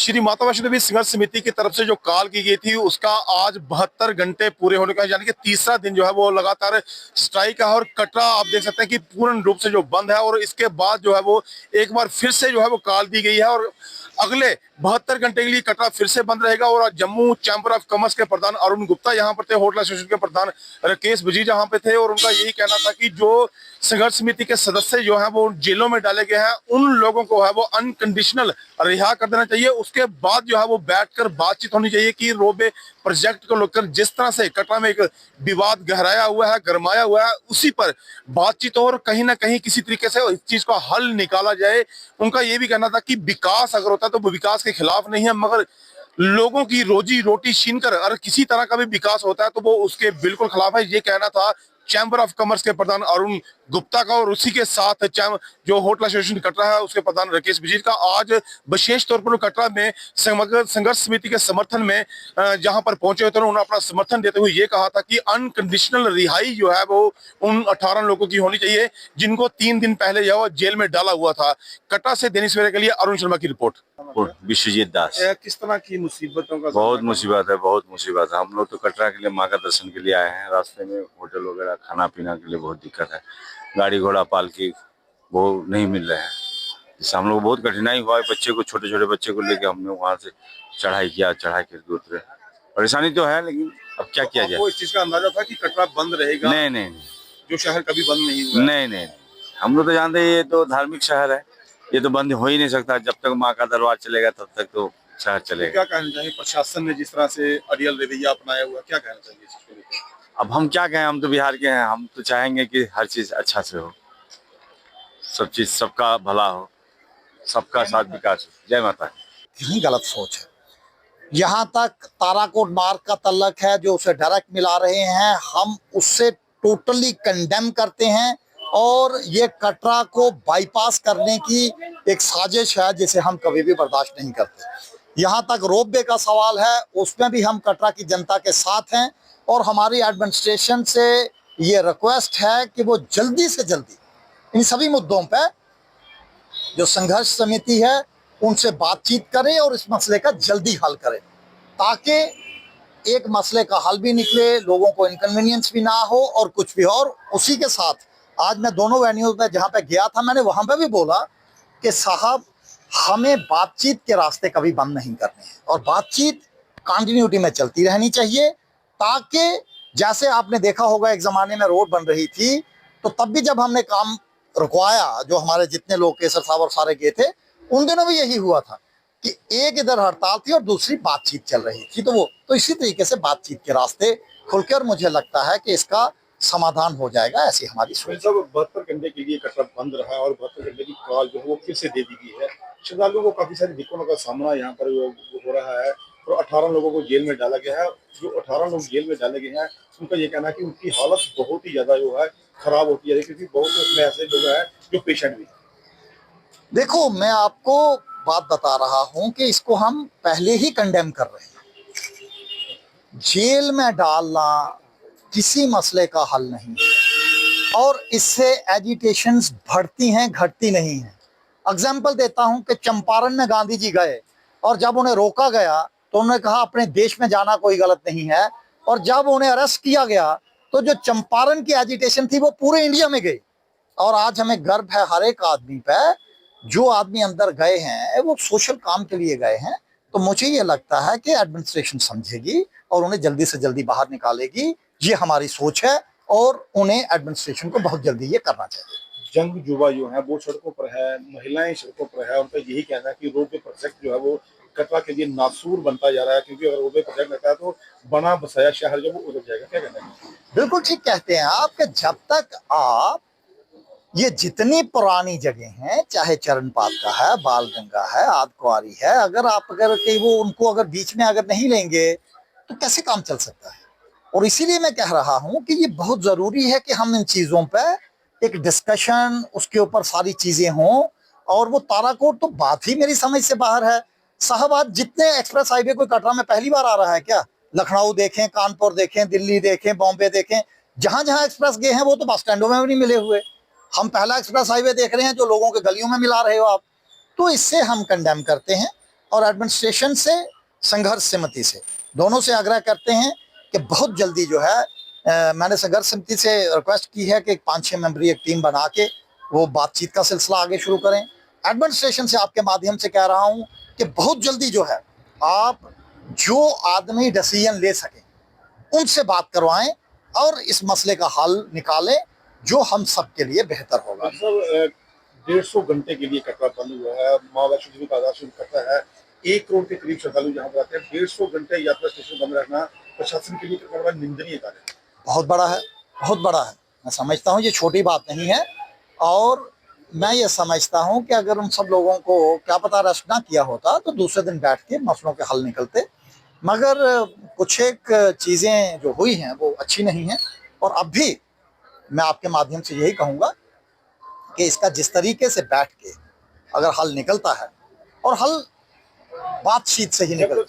श्री माता वैष्णो देवी संघर्ष समिति की तरफ से जो कॉल की गई थी उसका आज 72 घंटे पूरे होने का, यानी कि तीसरा दिन जो है वो लगातार स्ट्राइक है। और कटरा आप देख सकते हैं कि पूर्ण रूप से जो बंद है, और इसके बाद जो है वो एक बार फिर से जो है वो कॉल दी गई है और अगले 72 घंटे के लिए कटरा फिर से बंद रहेगा। और जम्मू चैंबर ऑफ कॉमर्स के प्रधान अरुण गुप्ता यहाँ पर थे, होटल एसोसिएशन के प्रधान राकेश बजीर यहाँ पे थे, और उनका यही कहना था कि जो संघर्ष समिति के सदस्य जो हैं वो जेलों में डाले गए हैं, उन लोगों को है वो अनकंडीशनल रिहा कर देना चाहिए। उसके बाद जो है वो बैठकर बातचीत होनी चाहिए कि रोपवे प्रोजेक्ट को लेकर जिस तरह से कटरा में एक विवाद गहराया हुआ है, गरमाया हुआ है, उसी पर बातचीत और कहीं ना कहीं किसी तरीके से इस चीज का हल निकाला जाए। उनका ये भी कहना था कि विकास अगर होता है तो वो विकास के खिलाफ नहीं है, मगर लोगों की रोजी रोटी छीन कर अगर किसी तरह का भी विकास होता है तो वो उसके बिल्कुल खिलाफ है। ये कहना था चैंबर ऑफ कॉमर्स के प्रधान अरुण गुप्ता का, और उसी के साथ जो होटल एसोसिएशन कटरा है उसके प्रधान राकेश बजीर का आज विशेष तौर पर कटरा में समग्र संघर्ष समिति के समर्थन में जहां पर पहुंचे हुए थे, उन्होंने अपना समर्थन देते हुए ये कहा था कि अनकंडीशनल रिहाई जो है वो उन 18 लोगों की होनी चाहिए जिनको 3 दिन पहले जो जेल में डाला हुआ था। कटरा से दैनिक सवेरा के लिए अरुण शर्मा की रिपोर्ट। विश्वजीत दास। किस तरह की मुसीबतों का बहुत मुसीबत है, बहुत मुसीबत है। हम लोग तो कटरा के लिए माँ का दर्शन के लिए आए हैं। रास्ते में होटल वगैरह खाना पीना के लिए बहुत दिक्कत है, गाड़ी घोड़ा पालकी वो नहीं मिल रहे हैं, इससे हम लोग बहुत कठिनाई हुआ है। बच्चे को, छोटे छोटे बच्चे को लेके हमने वहाँ से चढ़ाई किया, चढ़ाई करके उतरे। परेशानी तो है, लेकिन अब क्या किया जाए। इस चीज का अंदाजा था कि कटरा बंद रहेगा? नहीं नहीं नहीं, जो शहर कभी बंद नहीं हुआ। नहीं नहीं, हम लोग तो जानते हैं ये तो धार्मिक शहर है, ये तो बंद हो ही नहीं सकता। जब तक माँ का दरबार चलेगा तब तक तो शहर चलेगा। क्या कहना चाहिए प्रशासन ने जिस तरह से अड़ियल रवैया अपनाया हुआ, क्या कहना चाहिए इस चीज को? अब हम क्या कहें, हम तो बिहार के हैं, हम तो चाहेंगे कि हर चीज अच्छा से हो, सब चीज सबका भला हो, सबका साथ विकास हो। जय माता। यही गलत सोच है। यहाँ तक ताराकोट मार्ग का तल्लक है जो उसे डायरेक्ट मिला रहे हैं, हम उससे टोटली कंडेम करते हैं, और ये कटरा को बाईपास करने की एक साजिश है जिसे हम कभी भी बर्दाश्त नहीं करते। यहाँ तक रोपवे का सवाल है, उसमें भी हम कटरा की जनता के साथ हैं, और हमारी एडमिनिस्ट्रेशन से ये रिक्वेस्ट है कि वो जल्दी से जल्दी इन सभी मुद्दों पे जो संघर्ष समिति है उनसे बातचीत करें और इस मसले का जल्दी हल करें, ताकि एक मसले का हल भी निकले, लोगों को इनकन्वीनियंस भी ना हो और कुछ भी हो। और उसी के साथ आज मैं दोनों वेन्यूज में जहाँ पे गया था, मैंने वहाँ पे भी बोला कि साहब हमें बातचीत के रास्ते कभी बंद नहीं करने हैं, और बातचीत कंटिन्यूटी में चलती रहनी चाहिए, ताकि जैसे आपने देखा होगा एक ज़माने में रोड बन रही थी तो तब भी जब हमने काम रुकवाया, जो हमारे जितने लोग केसर साहब और सारे गए थे, उन दिनों भी यही हुआ था कि एक इधर हड़ताल थी और दूसरी बातचीत चल रही थी। तो इसी तरीके से बातचीत के रास्ते खुल के, और मुझे लगता है कि इसका समाधान हो जाएगा, ऐसी हमारी सोच। 72 घंटे के लिए कटरा बंद रहा और 72 घंटे की कॉल जो है वो फिर से दे दी गई है। श्रद्धालुओं को काफी सारी दिक्कतों का सामना यहाँ पर हो रहा है, और 18 लोगों को जेल में डाला गया है। जो 18 लोग जेल में डाले गए हैं उनका ये कहना है कि उनकी हालत बहुत ही ज्यादा जो है खराब होती है, क्योंकि बहुत उसमें ऐसे लोग हैं जो पेशेंट भी। देखो, मैं आपको बात बता रहा हूं कि इसको हम पहले ही कंडेम कर रहे हैं। जेल में डालना किसी मसले का हल नहीं है, और इससे एजिटेशंस बढ़ती हैं, घटती नहीं हैं। एग्जाम्पल देता हूं कि चंपारण में गांधी जी गए, और जब उन्हें रोका गया तो उन्होंने कहा अपने देश में जाना कोई गलत नहीं है, और जब उन्हें अरेस्ट किया गया तो जो चंपारण की एजिटेशन थी वो पूरे इंडिया में गई। और आज हमें गर्व है हर एक आदमी पे, जो आदमी अंदर गए हैं वो सोशल काम के लिए गए हैं। तो मुझे ये लगता है कि एडमिनिस्ट्रेशन समझेगी और उन्हें जल्दी से जल्दी बाहर निकालेगी, ये हमारी सोच है, और उन्हें एडमिनिस्ट्रेशन को बहुत जल्दी ये करना चाहिए। जंग युवा जो है वो सड़कों पर है, महिलाएं सड़कों पर है, उनका यही कहना है कि रोपवे प्रोजेक्ट जो है वो कटरा के लिए नासूर बनता जा रहा है, क्योंकि अगर रोपवे प्रोजेक्ट लगता है तो बना बसाया शहर जो वो उधर जाएगा। क्या कहना है? बिल्कुल ठीक कहते हैं आप कि जब तक आप ये जितनी पुरानी जगह हैं, चाहे चरणपात का है, बाल गंगा है, आदकुआरी है, अगर कहीं वो उनको अगर बीच में अगर नहीं लेंगे तो कैसे काम चल सकता है। और इसीलिए मैं कह रहा हूं कि ये बहुत जरूरी है कि हम इन चीजों पे एक डिस्कशन, उसके ऊपर सारी चीजें हों। और वो ताराकोट तो बात ही मेरी समझ से बाहर है साहब। आज जितने एक्सप्रेस हाईवे कोई कटरा में पहली बार आ रहा है क्या? लखनऊ देखें, कानपुर देखें, दिल्ली देखें, बॉम्बे देखें, जहां जहां एक्सप्रेस गए हैं वो तो बस स्टैंडों में भी नहीं मिले हुए। हम पहला एक्सप्रेस हाईवे देख रहे हैं जो लोगों के गलियों में मिला रहे हो आप। तो इससे हम कंडेम करते हैं, और एडमिनिस्ट्रेशन से, संघर्ष समिति से, दोनों से आग्रह करते हैं कि बहुत जल्दी जो है मैंने संघर्ष समिति से रिक्वेस्ट की है कि 5-6 मेंबरी एक टीम बना के वो बातचीत का सिलसिला आगे शुरू करें। एडमिनिस्ट्रेशन से आपके माध्यम से कह रहा हूं कि बहुत जल्दी जो है आप जो आदमी डिसीजन ले सकें उनसे बात करवाएं और इस मसले का हल निकालें जो हम सब के लिए बेहतर होगा। मतलब 150 घंटे के लिए कटरा बंद हुआ है, माँ वैष्णो देवी का आधार शुरू करता है, 1 करोड़ के करीब श्रद्धालु यहाँ पर आते हैं। 150 घंटे यात्रा स्टेशन बंद रखना प्रशासन के लिए कितना बड़ा निंदनीय कार्य है। बहुत बड़ा है, बहुत बड़ा है। मैं समझता हूँ ये छोटी बात नहीं है और मैं ये समझता हूँ कि अगर उन सब लोगों को क्या पता अरेस्ट ना किया होता तो दूसरे दिन बैठ के मसलों के हल निकलते, मगर कुछ एक चीज़ें जो हुई हैं वो अच्छी नहीं हैं। और अब भी मैं आपके माध्यम से यही कहूँगा कि इसका जिस तरीके से बैठ के अगर हल निकलता है, और हल बातचीत से ही निकलता है।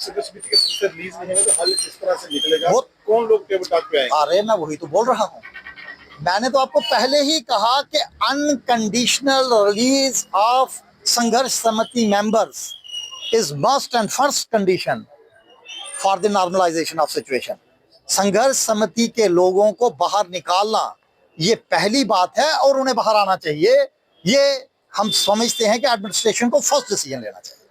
कौन लोग टेबल टॉक पे आएंगे? अरे मैं वही तो बोल रहा हूँ, मैंने तो आपको पहले ही कहा कि unconditional release of Sangharsh Samiti members is must and first condition for the normalisation of situation. Sangharsh Samiti के लोगों को बाहर निकालना ये पहली बात है और उन्हें बाहर आना चाहिए। ये हम समझते हैं कि एडमिनिस्ट्रेशन को फर्स्ट डिसीजन लेना चाहिए।